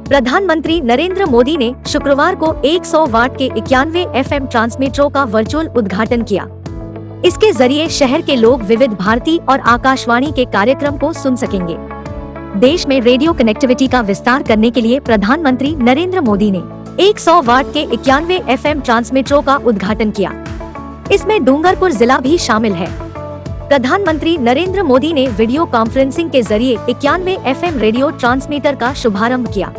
प्रधानमंत्री नरेंद्र मोदी ने शुक्रवार को 100 वाट के 91 FM ट्रांसमीटरों का वर्चुअल उद्घाटन किया। इसके जरिए शहर के लोग विविध भारती और आकाशवाणी के कार्यक्रम को सुन सकेंगे। देश में रेडियो कनेक्टिविटी का विस्तार करने के लिए प्रधानमंत्री नरेंद्र मोदी ने 100 वाट के 91 FM ट्रांसमीटरों का उद्घाटन किया। इसमें डूंगरपुर जिला भी शामिल है। प्रधानमंत्री नरेंद्र मोदी ने वीडियो कॉन्फ्रेंसिंग के जरिए 91 FM रेडियो ट्रांसमीटर का शुभारंभ किया।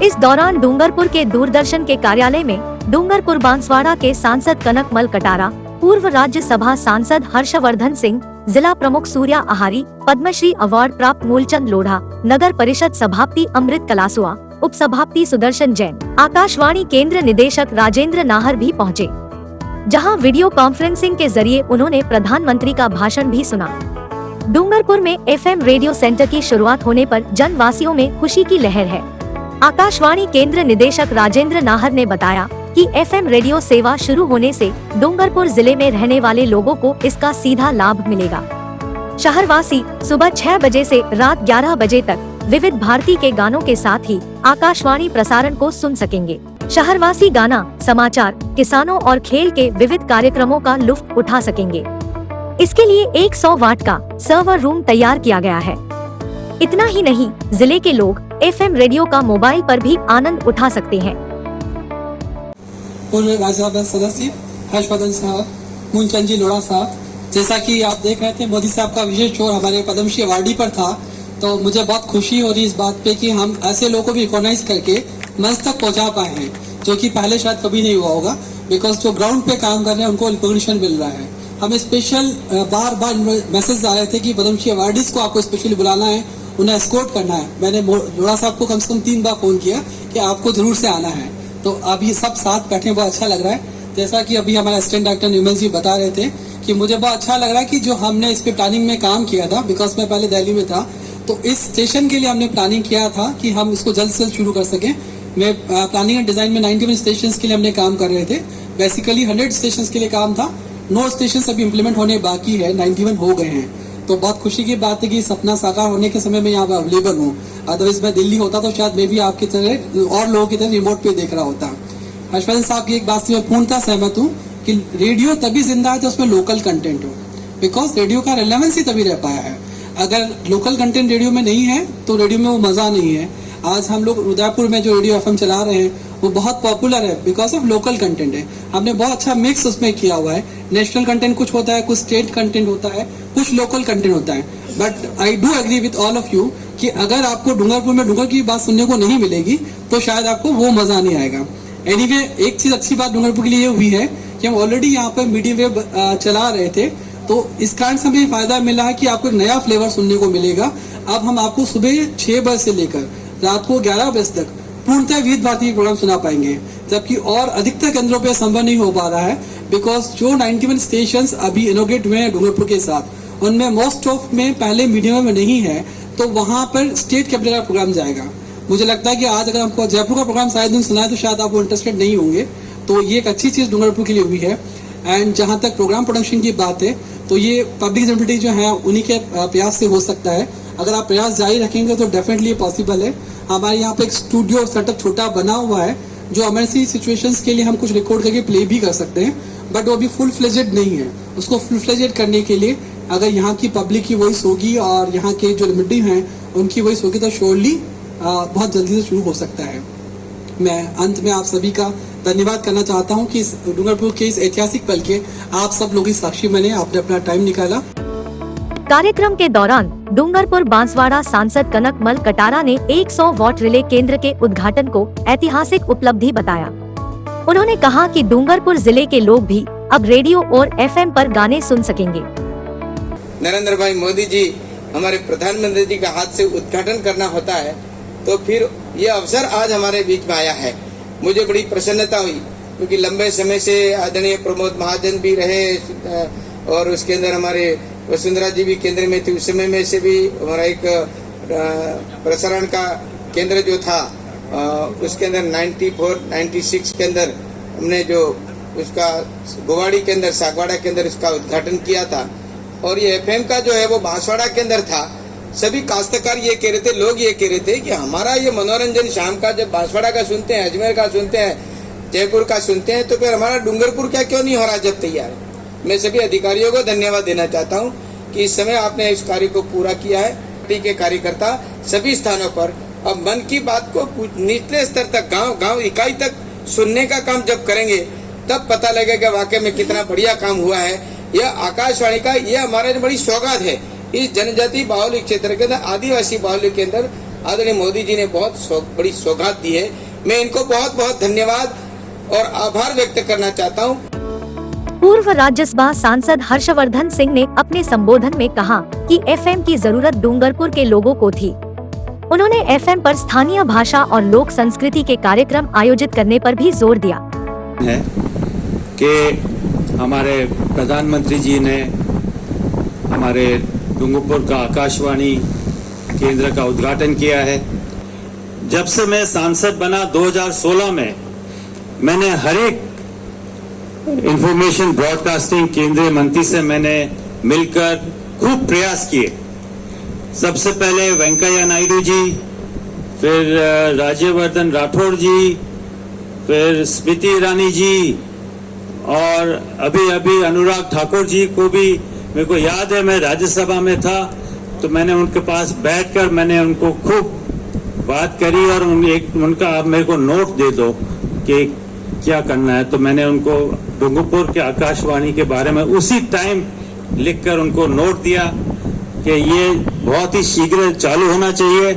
इस दौरान डूंगरपुर के दूरदर्शन के कार्यालय में डूंगरपुर बांसवाड़ा के सांसद कनकमल कटारा, पूर्व राज्यसभा सांसद हर्षवर्धन सिंह, जिला प्रमुख सूर्या आहारी, पद्मश्री अवार्ड प्राप्त मूलचंद लोढ़ा, नगर परिषद सभापति अमृत कलासुआ, उप सभापति सुदर्शन जैन, आकाशवाणी केंद्र निदेशक राजेंद्र नाहर भी पहुँचे, जहां वीडियो कॉन्फ्रेंसिंग के जरिए उन्होंने प्रधानमंत्री का भाषण भी सुना। डूंगरपुर में FM रेडियो सेंटर की शुरुआत होने पर जनवासियों में खुशी की लहर है। आकाशवाणी केंद्र निदेशक राजेंद्र नाहर ने बताया कि FM रेडियो सेवा शुरू होने से डूंगरपुर जिले में रहने वाले लोगों को इसका सीधा लाभ मिलेगा। शहरवासी सुबह 6 बजे से रात 11 बजे तक विविध भारती के गानों के साथ ही आकाशवाणी प्रसारण को सुन सकेंगे। शहरवासी गाना, समाचार, किसानों और खेल के विविध कार्यक्रमों का लुत्फ उठा सकेंगे। इसके लिए 100 वाट का सर्वर रूम तैयार किया गया है। इतना ही नहीं, जिले के लोग FM रेडियो का मोबाइल पर भी आनंद उठा सकते हैं। पूर्व राज्यसभा सदस्य हर्षवर्धन साहब, मूलचंद जी लोढ़ा साहब, जैसा कि आप देख रहे थे मोदी साहब का विशेष जोर हमारे पद्मश्री अवार्डी पर था, तो मुझे बहुत खुशी हो रही इस बात पे कि हम ऐसे लोगों को भी रिकॉग्नाइज करके मंच तक पहुंचा पाए हैं, जो कि पहले शायद कभी नहीं हुआ होगा। बिकॉज जो ग्राउंड पे काम कर रहे हैं उनको रिकॉग्निशन मिल रहा है। हमें स्पेशल बार बार मैसेज आ रहे थे कि पद्मश्री अवार्डीज को आपको स्पेशली बुलाना है, उन्हें एस्कॉर्ट करना है। मैंने लोढ़ा साहब को कम से कम 3 बार फोन किया कि आपको जरूर से आना है। तो अभी सब साथ बैठे बहुत अच्छा लग रहा है। जैसा कि अभी हमारे असिस्टेंट डॉक्टर निर्मल जी बता रहे थे कि मुझे बहुत अच्छा लग रहा है कि जो हमने इस पे प्लानिंग में काम किया था, बिकॉज मैं पहले दिल्ली में था, तो इस स्टेशन के लिए हमने प्लानिंग किया था कि हम इसको जल्द से जल्द शुरू कर सकें। मैं प्लानिंग एंड डिजाइन में 91 स्टेशन के लिए हमने काम कर रहे थे। बेसिकली 100 स्टेशन के लिए काम था। 9 स्टेशन अभी इम्प्लीमेंट होने बाकी है, 91 हो गए हैं। तो बहुत खुशी की बात है कि सपना साकार होने के समय में यहाँ पर अवेलेबल हूँ। अदरवाइज मैं दिल्ली होता तो शायद मैं भी आपकी तरह और लोगों की तरह रिमोट पे देख रहा होता। हर्षवर्धन साहब की एक बात से मैं पूर्णतः सहमत हूँ कि रेडियो तभी जिंदा है तो उसमें लोकल कंटेंट हो, बिकॉज रेडियो का रिलेवेंस ही तभी रह पाया है। अगर लोकल कंटेंट रेडियो में नहीं है तो रेडियो में वो मजा नहीं है। आज हम लोग उदयपुर में जो रेडियो FM चला रहे हैं वो बहुत पॉपुलर है बिकॉज ऑफ लोकल कंटेंट है। हमने बहुत अच्छा मिक्स उसमें किया हुआ है। नेशनल कंटेंट कुछ होता है, कुछ स्टेट कंटेंट होता है, कुछ लोकल कंटेंट होता है। But I do agree with all of you कि अगर आपको डूंगरपुर में डूंगर की बात सुनने को नहीं मिलेगी तो शायद आपको वो मजा नहीं आएगा। एनीवे, एक चीज अच्छी बात डूंगरपुर के लिए हुई है कि हम ऑलरेडी यहाँ पर मीडियम वेव चला रहे थे, तो इस कारण से हमें फायदा मिला है कि आपको एक नया फ्लेवर सुनने को मिलेगा। अब हम आपको सुबह 6 बजे से लेकर रात को 11 बजे तक पूर्णतः विविध भारती प्रोग्राम सुना पाएंगे, जबकि और अधिकतर केंद्रों पे संभव नहीं हो पा रहा है। बिकॉज जो 91 स्टेशन अभी इनोग्रेट हुए हैं डूंगरपुर के साथ, उनमें मोस्ट ऑफ में पहले मीडियम में नहीं है, तो वहां पर स्टेट कैपिटल का प्रोग्राम जाएगा। मुझे लगता है कि आज अगर हमको जयपुर का प्रोग्राम शायद दिन सुना है तो शायद आप इंटरेस्टेड नहीं होंगे। तो ये एक अच्छी चीज डूंगरपुर के लिए हुई है। एंड जहां तक प्रोग्राम प्रोडक्शन की बात है तो ये पब्लिक यूटिलिटी जो है उन्हीं के प्रयास से हो सकता है। अगर आप प्रयास जारी रखेंगे तो डेफिनेटली पॉसिबल है। हमारे यहाँ पे एक स्टूडियो सेटअप छोटा बना हुआ है जो इमरजेंसी सिचुएशंस के लिए हम कुछ रिकॉर्ड करके प्ले भी कर सकते हैं, बट वो अभी फुल फ्लेजेड नहीं है। उसको फुल फ्लेजेड करने के लिए अगर यहाँ की पब्लिक की वॉइस होगी और यहाँ के जो लिमिटेड हैं उनकी वॉइस होगी तो श्योरली बहुत जल्दी से शुरू हो सकता है। मैं अंत में आप सभी का धन्यवाद करना चाहता हूँ कि इस डूंगरपुर के इस ऐतिहासिक पल के आप सब लोग इस साक्षी बने, आपने अपना टाइम निकाला। कार्यक्रम के दौरान डूंगरपुर बांसवाड़ा सांसद कनकमल कटारा ने 100 वाट रिले केंद्र के उद्घाटन को ऐतिहासिक उपलब्धि बताया। उन्होंने कहा कि डूंगरपुर जिले के लोग भी अब रेडियो और FM पर गाने सुन सकेंगे। नरेंद्र भाई मोदी जी, हमारे प्रधानमंत्री जी का हाथ से उद्घाटन करना होता है तो फिर ये अवसर आज हमारे बीच में आया है। मुझे बड़ी प्रसन्नता हुई क्योंकि लंबे समय से आदरणीय प्रमोद महाजन भी रहे और उसके अंदर हमारे वसुंधरा जी भी केंद्र में थी। उस समय में से भी हमारा एक प्रसारण का केंद्र जो था उसके अंदर 96 के अंदर हमने जो उसका गोवाड़ी के अंदर सागवाड़ा के अंदर इसका उद्घाटन किया था। और ये FM का जो है वो बांसवाड़ा के अंदर था सभी काश्तकार ये कह रहे थे, लोग ये कह रहे थे कि हमारा ये मनोरंजन शाम का जब बांसवाड़ा का सुनते हैं, अजमेर का सुनते हैं, जयपुर का सुनते हैं, तो फिर हमारा डूंगरपुर क्या क्यों नहीं हो रहा जब तैयार है। मैं सभी अधिकारियों को धन्यवाद देना चाहता हूँ कि इस समय आपने इस कार्य को पूरा किया है। पार्टी के कार्यकर्ता सभी स्थानों पर अब मन की बात को निचले स्तर तक, गांव इकाई तक सुनने का काम जब करेंगे तब पता लगेगा वाकई में कितना बढ़िया काम हुआ है। यह आकाशवाणी का यह हमारे बड़ी सौगात है। इस जनजाति बाहुल्य क्षेत्र के अंदर, आदिवासी बाहुल्य के अंदर आदरणीय मोदी जी ने बहुत बड़ी सौगात दी है। मैं इनको बहुत बहुत धन्यवाद और आभार व्यक्त करना चाहता हूँ। पूर्व राज्यसभा सांसद हर्षवर्धन सिंह ने अपने संबोधन में कहा कि एफएम की जरूरत डूंगरपुर के लोगों को थी। उन्होंने एफएम पर स्थानीय भाषा और लोक संस्कृति के कार्यक्रम आयोजित करने पर भी जोर दिया है कि हमारे प्रधानमंत्री जी ने हमारे डूंगरपुर का आकाशवाणी केंद्र का उद्घाटन किया है। जब से मैं सांसद बना 2016 में मैंने हर एक इंफॉर्मेशन ब्रॉडकास्टिंग केंद्रीय मंत्री से मैंने मिलकर खूब प्रयास किए। सबसे पहले वेंकैया नायडू जी, फिर राज्यवर्धन राठौड़ जी, फिर स्मृति ईरानी जी और अभी अनुराग ठाकुर जी को भी मेरे को याद है, मैं राज्यसभा में था तो मैंने उनके पास बैठकर मैंने उनको खूब बात करी और उनका आप मेरे को नोट दे दो कि क्या करना है। तो मैंने उनको डूंगरपुर के आकाशवाणी के बारे में उसी टाइम लिखकर उनको नोट दिया कि ये बहुत ही शीघ्र चालू होना चाहिए।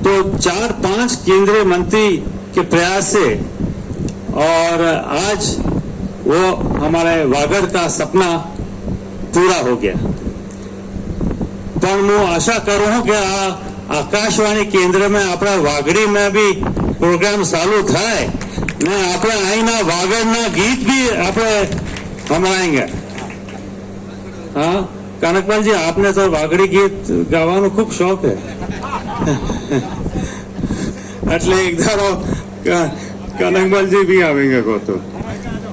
तो 4-5 केंद्रीय मंत्री के प्रयास से और आज वो हमारे वागड़ का सपना पूरा हो गया। पर मैं आशा करूं कि आकाशवाणी केंद्र में अपना वागड़ी में भी प्रोग्राम चालू थाय ने अपने आईना वागड़ना गीत भी अपने हमराएंगे। हाँ कनकपाल जी, आपने तो वागड़ी गीत गाવાનો खूब शौक है એટલે એક ધારો कनकपाल जी भी आवेंगे को तो।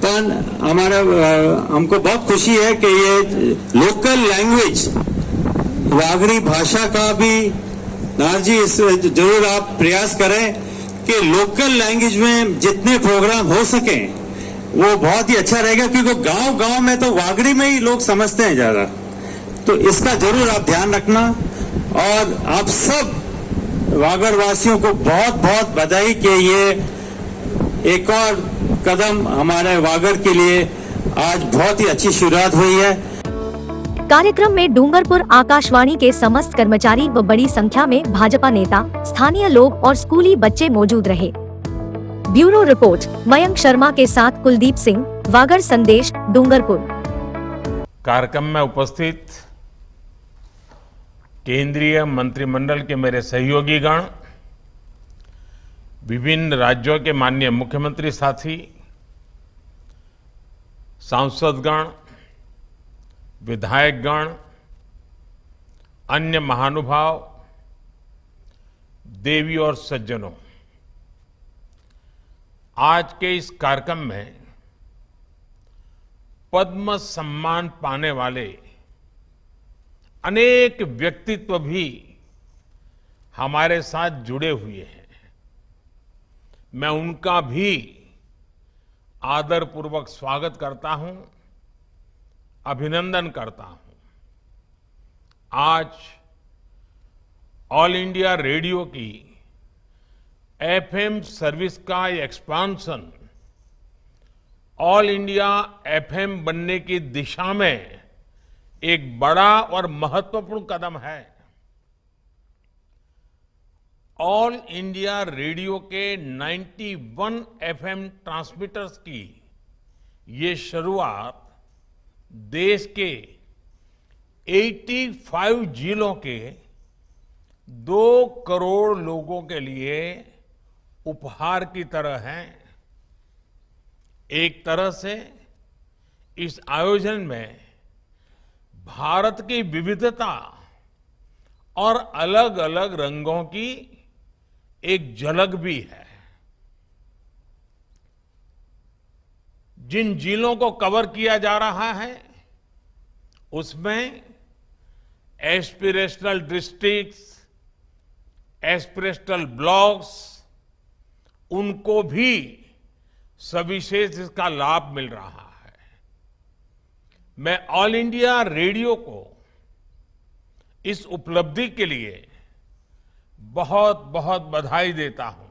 पर हमारा हमको बहुत खुशी है कि ये लोकल लैंग्वेज वागड़ी भाषा का भी नारजी जरूर आप प्रयास करें कि लोकल लैंग्वेज में जितने प्रोग्राम हो सके वो बहुत ही अच्छा रहेगा, क्योंकि गांव में तो वागड़ी में ही लोग समझते हैं ज्यादा। तो इसका जरूर आप ध्यान रखना और आप सब वागड़ वासियों को बहुत बहुत बधाई कि ये एक और कदम हमारे वागड़ के लिए आज बहुत ही अच्छी शुरुआत हुई है। कार्यक्रम में डूंगरपुर आकाशवाणी के समस्त कर्मचारी व बड़ी संख्या में भाजपा नेता, स्थानीय लोग और स्कूली बच्चे मौजूद रहे। ब्यूरो रिपोर्ट मयंक शर्मा के साथ कुलदीप सिंह, वागड़ संदेश, डूंगरपुर। कार्यक्रम में उपस्थित केंद्रीय मंत्रिमंडल के मेरे सहयोगी गण, विभिन्न राज्यों के माननीय मुख्यमंत्री साथी, सांसदगण, विधायकगण, अन्य महानुभाव, देवी और सज्जनों, आज के इस कार्यक्रम में पद्म सम्मान पाने वाले अनेक व्यक्तित्व भी हमारे साथ जुड़े हुए हैं। मैं उनका भी आदरपूर्वक स्वागत करता हूं, अभिनंदन करता हूं। आज ऑल इंडिया रेडियो की एफएम सर्विस का एक्सपांशन ऑल इंडिया एफएम बनने की दिशा में एक बड़ा और महत्वपूर्ण कदम है। ऑल इंडिया रेडियो के 91 एफएम ट्रांसमीटर्स की ये शुरुआत देश के 85 जिलों के 2 करोड़ लोगों के लिए उपहार की तरह है। एक तरह से इस आयोजन में भारत की विविधता और अलग अलग रंगों की एक झलक भी है। जिन जिलों को कवर किया जा रहा है उसमें एस्पिरेशनल डिस्ट्रिक्ट्स, एस्पिरेशनल ब्लॉक्स, उनको भी सविशेष इसका लाभ मिल रहा है। मैं ऑल इंडिया रेडियो को इस उपलब्धि के लिए बहुत बहुत बधाई देता हूं।